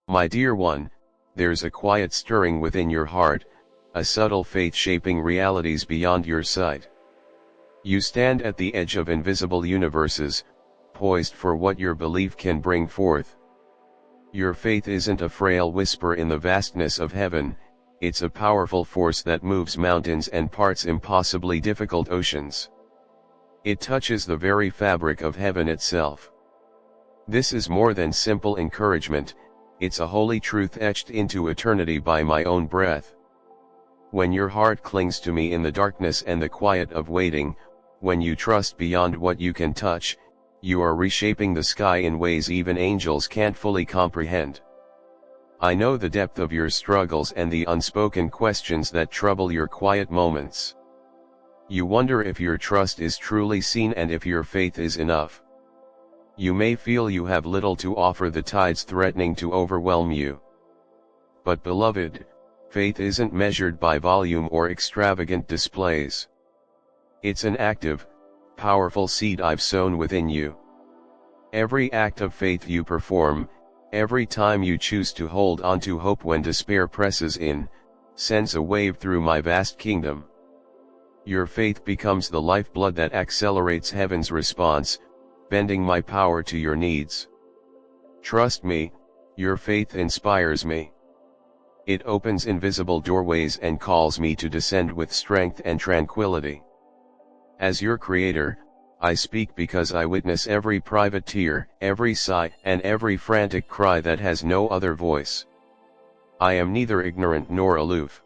My dear one, there's a quiet stirring within your heart, a subtle faith shaping realities beyond your sight. You stand at the edge of invisible universes, poised for what your belief can bring forth. Your faith isn't a frail whisper in the vastness of heaven, it's a powerful force that moves mountains and parts impossibly difficult oceans. It touches the very fabric of heaven itself. This is more than simple encouragement, it's a holy truth etched into eternity by my own breath. When your heart clings to me in the darkness and the quiet of waiting, when you trust beyond what you can touch, you are reshaping the sky in ways even angels can't fully comprehend. I know the depth of your struggles and the unspoken questions that trouble your quiet moments. You wonder if your trust is truly seen and if your faith is enough. You may feel you have little to offer, the tides threatening to overwhelm you. But beloved, faith isn't measured by volume or extravagant displays. It's an active, powerful seed I've sown within you. Every act of faith you perform, every time you choose to hold on to hope when despair presses in, sends a wave through my vast kingdom. Your faith becomes the lifeblood that accelerates heaven's response, bending my power to your needs. Trust me, your faith inspires me. It opens invisible doorways and calls me to descend with strength and tranquility. As your creator, I speak because I witness every private tear, every sigh, and every frantic cry that has no other voice. I am neither ignorant nor aloof.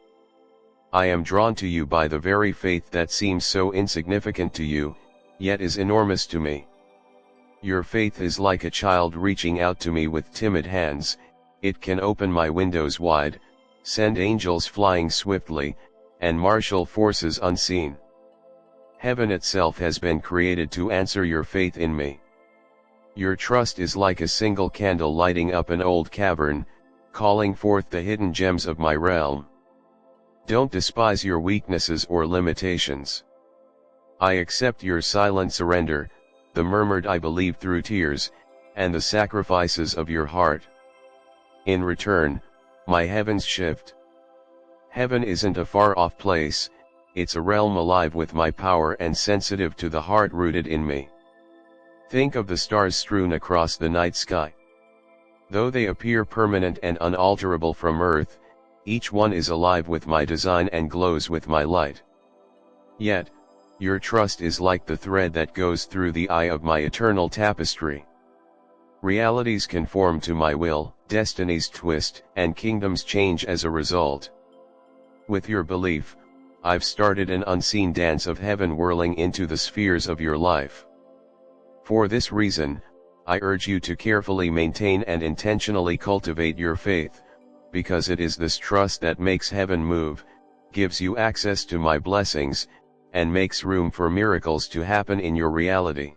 I am drawn to you by the very faith that seems so insignificant to you, yet is enormous to me. Your faith is like a child reaching out to me with timid hands. It can open my windows wide, send angels flying swiftly, and marshal forces unseen. Heaven itself has been created to answer your faith in me. Your trust is like a single candle lighting up an old cavern, calling forth the hidden gems of my realm. Don't despise your weaknesses or limitations. I accept your silent surrender, the murmured I believe through tears, and the sacrifices of your heart. In return, my heavens shift. Heaven isn't a far-off place, it's a realm alive with my power and sensitive to the heart rooted in me. Think of the stars strewn across the night sky. Though they appear permanent and unalterable from earth, each one is alive with my design and glows with my light. Yet, your trust is like the thread that goes through the eye of my eternal tapestry. Realities conform to my will, destinies twist, and kingdoms change as a result. With your belief, I've started an unseen dance of heaven whirling into the spheres of your life. For this reason, I urge you to carefully maintain and intentionally cultivate your faith, because it is this trust that makes heaven move, gives you access to my blessings, and makes room for miracles to happen in your reality.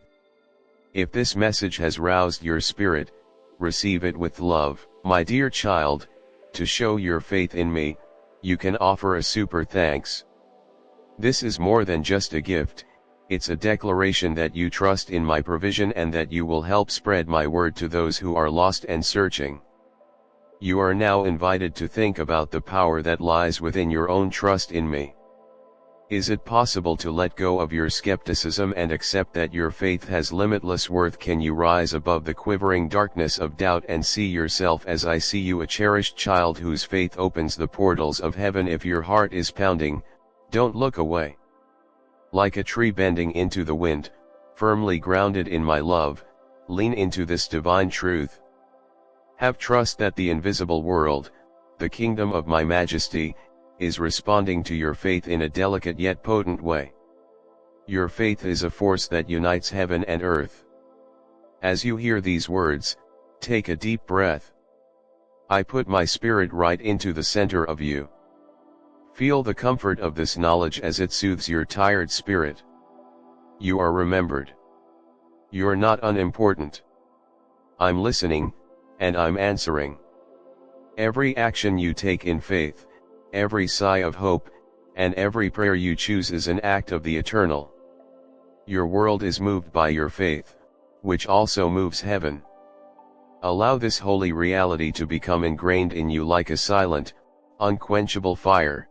If this message has roused your spirit, receive it with love. My dear child, to show your faith in me, you can offer a super thanks. This is more than just a gift, it's a declaration that you trust in my provision and that you will help spread my word to those who are lost and searching. You are now invited to think about the power that lies within your own trust in me. Is it possible to let go of your skepticism and accept that your faith has limitless worth? Can you rise above the quivering darkness of doubt and see yourself as I see you, a cherished child whose faith opens the portals of heaven? If your heart is pounding, don't look away. Like a tree bending into the wind, firmly grounded in my love, lean into this divine truth. Have trust that the invisible world, the kingdom of my majesty, is responding to your faith in a delicate yet potent way. Your faith is a force that unites heaven and earth. As you hear these words, take a deep breath. I put my spirit right into the center of you. Feel the comfort of this knowledge as it soothes your tired spirit. You are remembered. You're not unimportant. I'm listening, and I'm answering. Every action you take in faith, every sigh of hope, and every prayer you choose is an act of the eternal. Your world is moved by your faith, which also moves heaven. Allow this holy reality to become ingrained in you like a silent, unquenchable fire.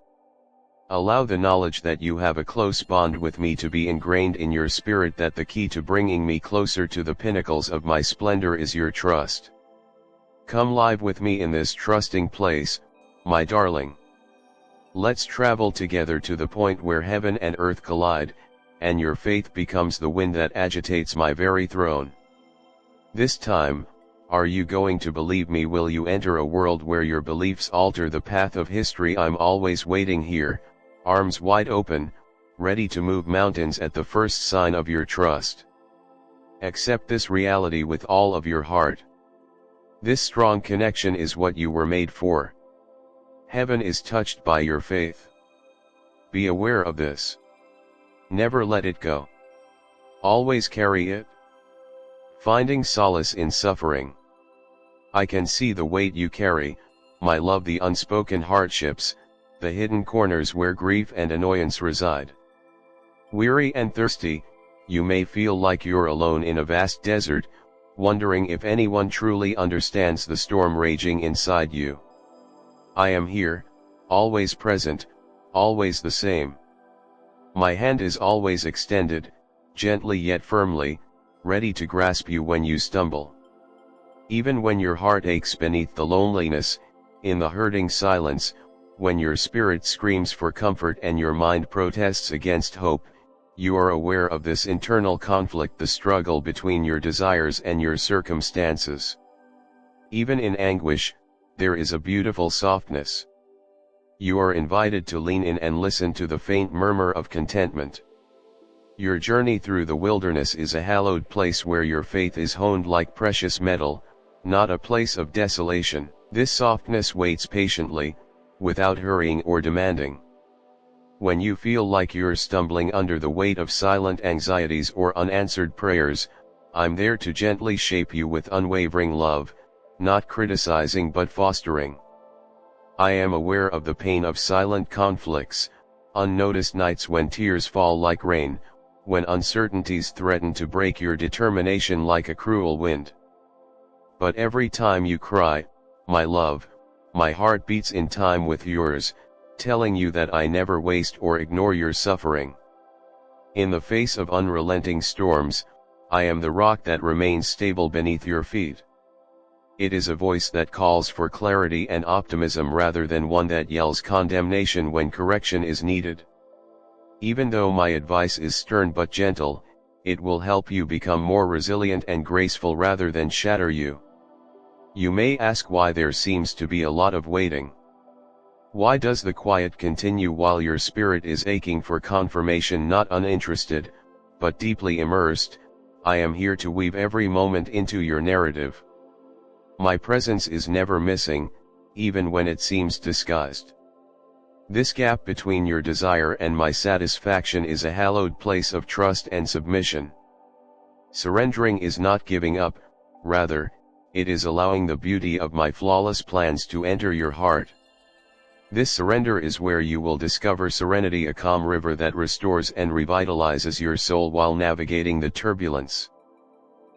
Allow the knowledge that you have a close bond with me to be ingrained in your spirit, that the key to bringing me closer to the pinnacles of my splendor is your trust. Come live with me in this trusting place, my darling. Let's travel together to the point where heaven and earth collide, and your faith becomes the wind that agitates my very throne. This time, are you going to believe me? Will you enter a world where your beliefs alter the path of history? I'm always waiting here, arms wide open, ready to move mountains at the first sign of your trust. Accept this reality with all of your heart. This strong connection is what you were made for. Heaven is touched by your faith. Be aware of this. Never let it go. Always carry it. Finding solace in suffering. I can see the weight you carry, my love, the unspoken hardships, the hidden corners where grief and annoyance reside. Weary and thirsty, you may feel like you're alone in a vast desert, wondering if anyone truly understands the storm raging inside you. I am here, always present, always the same. My hand is always extended, gently yet firmly, ready to grasp you when you stumble. Even when your heart aches beneath the loneliness, in the hurting silence, when your spirit screams for comfort and your mind protests against hope, you are aware of this internal conflict, the struggle between your desires and your circumstances. Even in anguish, there is a beautiful softness. You are invited to lean in and listen to the faint murmur of contentment. Your journey through the wilderness is a hallowed place where your faith is honed like precious metal, not a place of desolation. This softness waits patiently, without hurrying or demanding. When you feel like you're stumbling under the weight of silent anxieties or unanswered prayers, I'm there to gently shape you with unwavering love, not criticizing but fostering. I am aware of the pain of silent conflicts, unnoticed nights when tears fall like rain, when uncertainties threaten to break your determination like a cruel wind. But every time you cry, my love, my heart beats in time with yours, telling you that I never waste or ignore your suffering. In the face of unrelenting storms, I am the rock that remains stable beneath your feet. It is a voice that calls for clarity and optimism rather than one that yells condemnation when correction is needed. Even though my advice is stern but gentle, it will help you become more resilient and graceful rather than shatter you. You may ask why there seems to be a lot of waiting. Why does the quiet continue while your spirit is aching for confirmation? Not uninterested, but deeply immersed. I am here to weave every moment into your narrative. My presence is never missing, even when it seems disguised. This gap between your desire and my satisfaction is a hallowed place of trust and submission. Surrendering is not giving up, rather, it is allowing the beauty of my flawless plans to enter your heart. This surrender is where you will discover serenity, a calm river that restores and revitalizes your soul while navigating the turbulence.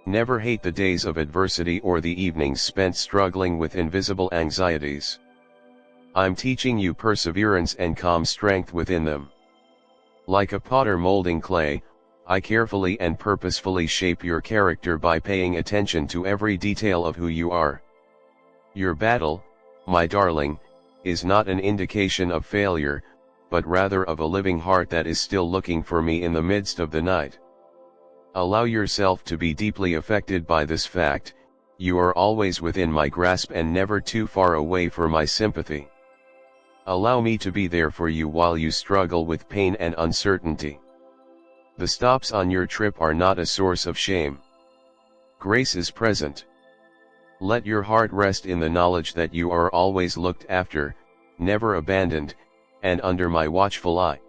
Never hate the days of adversity or the evenings spent struggling with invisible anxieties. I'm teaching you perseverance and calm strength within them. Like a potter molding clay, I carefully and purposefully shape your character by paying attention to every detail of who you are. Your battle, my darling, is not an indication of failure, but rather of a living heart that is still looking for me in the midst of the night. Allow yourself to be deeply affected by this fact. You are always within my grasp and never too far away for my sympathy. Allow me to be there for you while you struggle with pain and uncertainty. The stops on your trip are not a source of shame. Grace is present. Let your heart rest in the knowledge that you are always looked after, never abandoned, and under my watchful eye.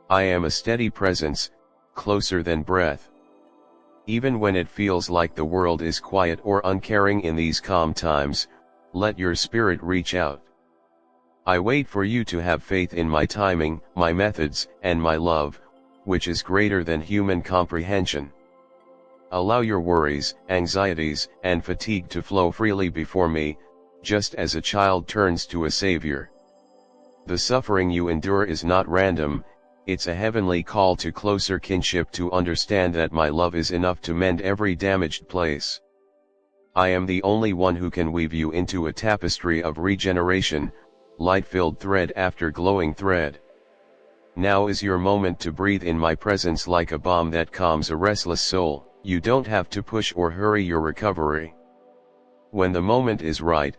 I am a steady presence, closer than breath. Even when it feels like the world is quiet or uncaring in these calm times, let your spirit reach out. I wait for you to have faith in my timing, my methods, and my love, which is greater than human comprehension. Allow your worries, anxieties, and fatigue to flow freely before me, just as a child turns to a savior. The suffering you endure is not random, it's a heavenly call to closer kinship, to understand that my love is enough to mend every damaged place. I am the only one who can weave you into a tapestry of regeneration, light-filled thread after glowing thread. Now is your moment to breathe in my presence like a balm that calms a restless soul. You don't have to push or hurry your recovery. When the moment is right,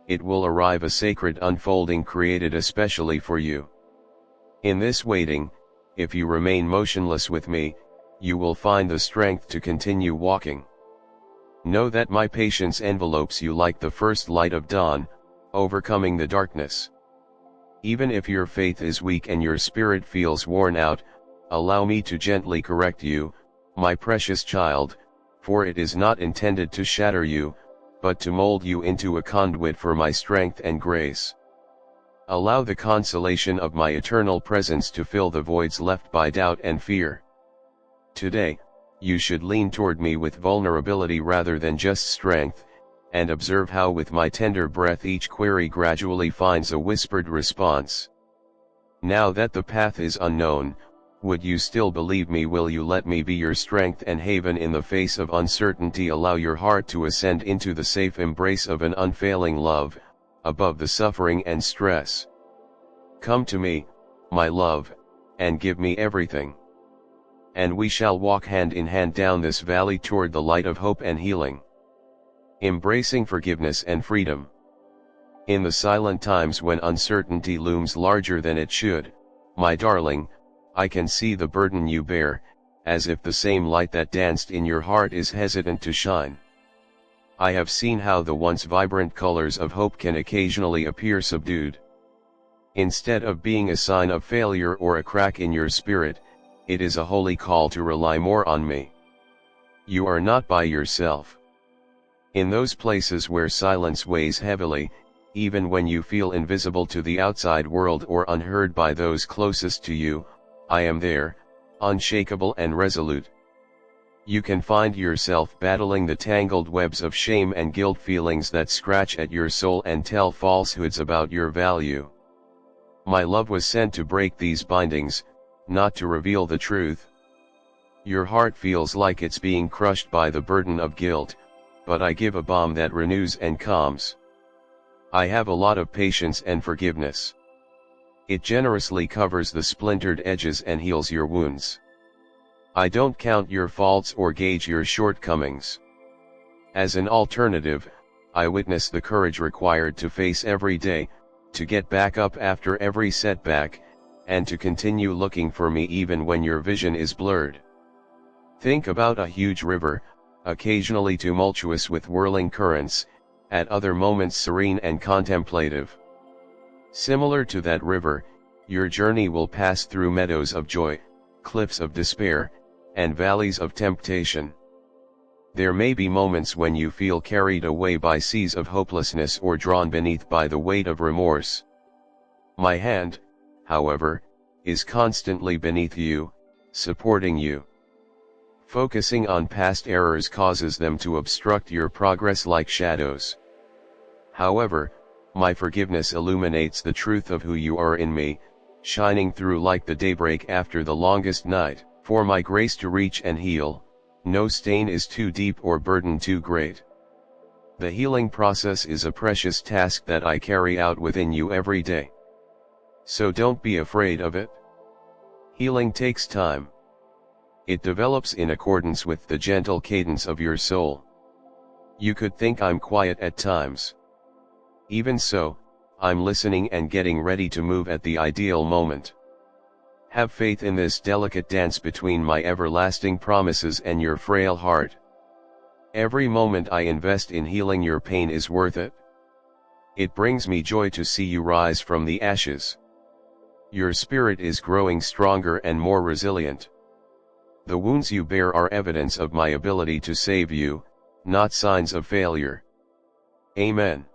it will arrive, a sacred unfolding created especially for you. In this waiting, if you remain motionless with me, you will find the strength to continue walking. Know that my patience envelopes you like the first light of dawn, overcoming the darkness. Even if your faith is weak and your spirit feels worn out, allow me to gently correct you, my precious child, for it is not intended to shatter you, but to mold you into a conduit for my strength and grace. Allow the consolation of my eternal presence to fill the voids left by doubt and fear. Today, you should lean toward me with vulnerability rather than just strength, and observe how with my tender breath each query gradually finds a whispered response. Now that the path is unknown, would you still believe me? Will you let me be your strength and haven in the face of uncertainty? Allow your heart to ascend into the safe embrace of an unfailing love, above the suffering and stress. Come to me, my love, and give me everything. And we shall walk hand in hand down this valley toward the light of hope and healing. Embracing forgiveness and freedom. In the silent times when uncertainty looms larger than it should, my darling, I can see the burden you bear, as if the same light that danced in your heart is hesitant to shine. I have seen how the once vibrant colors of hope can occasionally appear subdued. Instead of being a sign of failure or a crack in your spirit, it is a holy call to rely more on me. You are not by yourself. In those places where silence weighs heavily, even when you feel invisible to the outside world or unheard by those closest to you, I am there, unshakable and resolute. You can find yourself battling the tangled webs of shame and guilt, feelings that scratch at your soul and tell falsehoods about your value. My love was sent to break these bindings, not to reveal the truth. Your heart feels like it's being crushed by the burden of guilt, but I give a balm that renews and calms. I have a lot of patience and forgiveness. It generously covers the splintered edges and heals your wounds. I don't count your faults or gauge your shortcomings. As an alternative, I witness the courage required to face every day, to get back up after every setback, and to continue looking for me even when your vision is blurred. Think about a huge river, occasionally tumultuous with whirling currents, at other moments serene and contemplative. Similar to that river, your journey will pass through meadows of joy, cliffs of despair, and valleys of temptation. There may be moments when you feel carried away by seas of hopelessness or drawn beneath by the weight of remorse. My hand, however, is constantly beneath you, supporting you. Focusing on past errors causes them to obstruct your progress like shadows. However, my forgiveness illuminates the truth of who you are in me, shining through like the daybreak after the longest night. For my grace to reach and heal, no stain is too deep or burden too great. The healing process is a precious task that I carry out within you every day. So don't be afraid of it. Healing takes time. It develops in accordance with the gentle cadence of your soul. You could think I'm quiet at times. Even so, I'm listening and getting ready to move at the ideal moment. Have faith in this delicate dance between my everlasting promises and your frail heart. Every moment I invest in healing your pain is worth it. It brings me joy to see you rise from the ashes. Your spirit is growing stronger and more resilient. The wounds you bear are evidence of my ability to save you, not signs of failure. Amen.